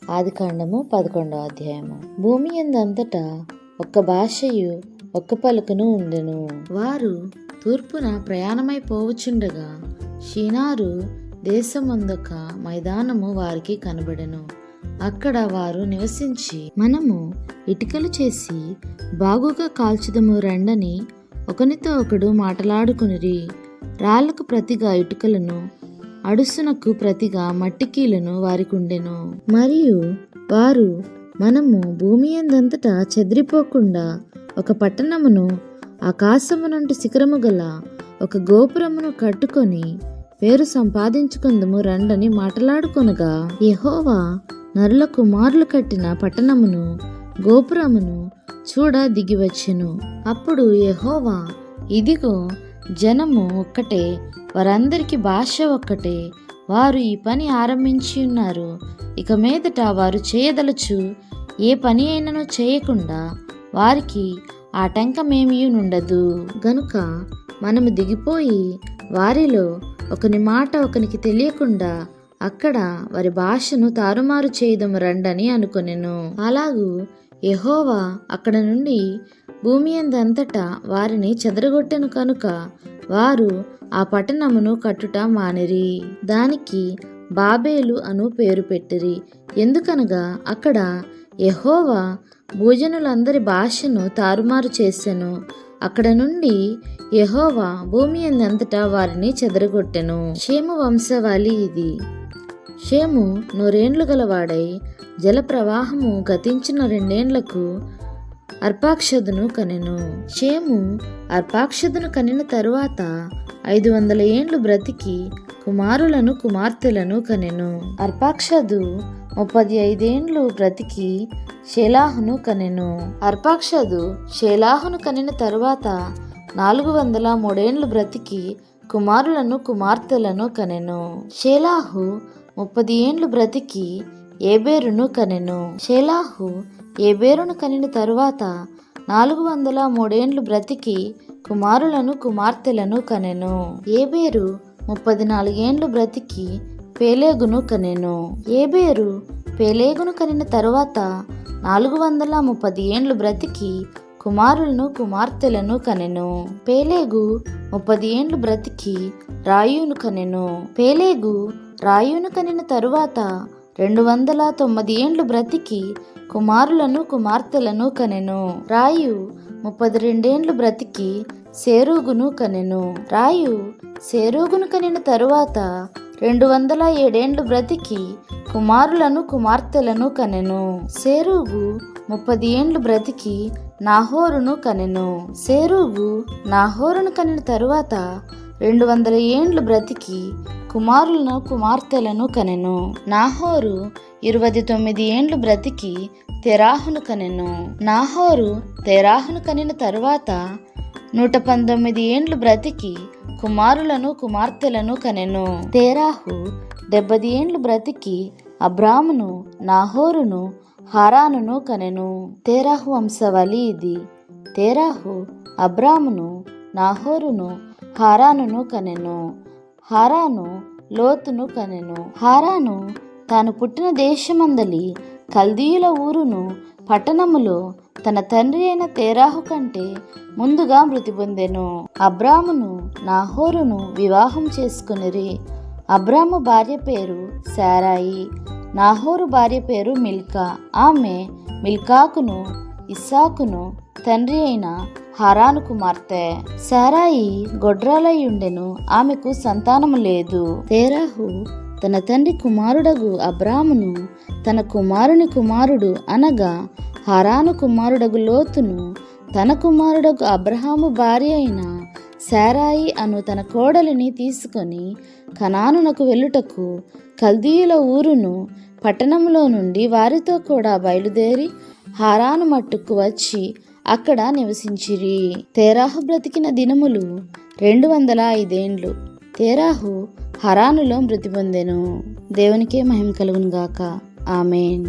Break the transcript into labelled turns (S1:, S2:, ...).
S1: ఆదికాండము 11వ అధ్యాయము. భూమి యందంతటా ఒక్క భాషయు ఒక్క పలుకును ఉండెను. వారు తూర్పున ప్రయాణమైపోవచుండగా షీనారు దేశమందొక మైదానము వారికి కనబడెను. అక్కడ వారు నివసించి, మనము ఇటుకలు చేసి బాగుగా కాల్చుదము రండని ఒకనితో ఒకడు మాటలాడుకునిరి. రాళ్లకు ప్రతిగా ఇటుకలను, అడుసునకు ప్రతిగా మట్టికీలను వారికుండెను. మరియు వారు, మనము భూమి యందంతటా చెదిరిపోకుండా ఒక పట్టణమును, ఆకాశము నుండి శిఖరము గల ఒక గోపురమును కట్టుకొని పేరు సంపాదించుకుందుము రండని మాట్లాడుకొనగా, యెహోవా నరుల కుమారులు కట్టిన పట్టణమును, గోపురమును చూడ దిగివచ్చెను. అప్పుడు యెహోవా, ఇదిగో జనము ఒక్కటే, వారందరికి భాష ఒక్కటే, వారు ఈ పని ఆరంభించి ఉన్నారు. ఇక మీదట వారు చేయదలచు ఏ పని అయినను చేయకుండా వారికి ఆటంకమేమీ నుండదు. గనుక మనము దిగిపోయి వారిలో ఒకని మాట ఒకనికి తెలియకుండా అక్కడ వారి భాషను తారుమారు చేయదము రండని అనుకొనెను. అలాగూ యెహోవా అక్కడ నుండి భూమి యందంతటా వారిని చెదరగొట్టెను కనుక వారు ఆ పట్టణమును కట్టుట మానిరి. దానికి బాబేలు అను పేరు పెట్టిరి. ఎందుకనగా అక్కడ యెహోవా భూజనులందరి భాషను తారుమారు చేసెను. అక్కడ నుండి యెహోవా భూమి యందంతటా వారిని చెదరగొట్టెను. షేము వంశవాళి ఇది. షేము 100 ఏండ్లు గలవాడై జల ప్రవాహము గతించిన 2 ఏండ్లకు అర్పాక్షదును కనెను. షేము అర్పాక్షదును కనిన తరువాత 500 ఏండ్లు బ్రతికి కుమారులను కుమార్తెలను కనెను. అర్పాక్షదు 35 ఏండ్లు బ్రతికి షేలాహును కనెను. అర్పాక్షదు షేలాహును కనిన తరువాత 403 ఏండ్లు బ్రతికి కుమారులను కుమార్తెలను కనెను. షేలాహు 30 ఏండ్లు బ్రతికి ఏబేరును కనెను. షేలాహు ఏబేరును కనిన తరువాత 403 ఏండ్లు బ్రతికి కుమారులను కుమార్తెలను కనెను. ఏబేరు 34 ఏండ్లు బ్రతికి పేలేగును కనెను. ఏబేరు పేలేగును కనిన తరువాత 430 ఏండ్లు బ్రతికి కుమారులను కుమార్తెలను కనెను. పేలేగు 30 ఏండ్లు బ్రతికి రాయును కనెను. పేలేగు రాయును కనిన తరువాత 290 ఏండ్లు బ్రతికి కుమారులను కుమార్తెలను కనెను. రాయు 32 ఏండ్లు బ్రతికి సేరూగును కనెను. రాయు సేరూగును కనిన తరువాత 207 ఏండ్లు బ్రతికి కుమారులను కుమార్తెలను కనెను. సేరూగు 30 ఏండ్లు బ్రతికి నాహోరును కనెను. సేరూగు నాహోరును కనిన తరువాత 200 ఏండ్లు బ్రతికి కుమారులను కుమార్తెలను కనెను. నాహోరు 29 ఏండ్లు బ్రతికి తెరాహును కనెను. నాహోరు తెరాహును కనిన తరువాత 119 ఏండ్లు బ్రతికి కుమారులను కుమార్తెలను కనెను. తెరాహు 70 ఏండ్లు బ్రతికి అబ్రామును, నాహోరును, హారానును కనెను. తెరాహు వంశవళి ఇది. తెరాహు అబ్రామును, నాహోరును, హారానును కనెను. హారాను లోతును కనెను. హారాను తాను పుట్టిన దేశమందలి కల్దీయుల ఊరును పట్టణములో తన తండ్రి అయిన తెరాహు కంటే ముందుగా మృతి పొందెను. అబ్రామును నాహోరును వివాహం చేసుకొనిరి. అబ్రాము భార్య పేరు శారాయి, నాహోరు భార్య పేరు మిల్కా. ఆమె మిల్కాకును ఇస్సాకును తండ్రి అయిన హారాను కుమార్తె. శారాయి గొడ్రాలై ఉండెను, ఆమెకు సంతానము లేదు. తెరాహు తన తండ్రి కుమారుడగు అబ్రామును, తన కుమారుని కుమారుడు అనగా హారాను కుమారుడగు లోతును, తన కుమారుడగు అబ్రహాము భార్య అయిన శారాయి అను తన కోడలిని తీసుకొని కనానునకు వెళ్ళుటకు కల్దీయుల ఊరును పట్టణంలో నుండి వారితో కూడా బయలుదేరి హారాను మట్టుకు వచ్చి అక్కడ నివసించిరి. తెరాహు బ్రతికిన దినములు 205 ఏండ్లు. తెరాహు హరానులో మృతి పొందెను. దేవునికే మహిమ కలుగును గాక. ఆమేన్.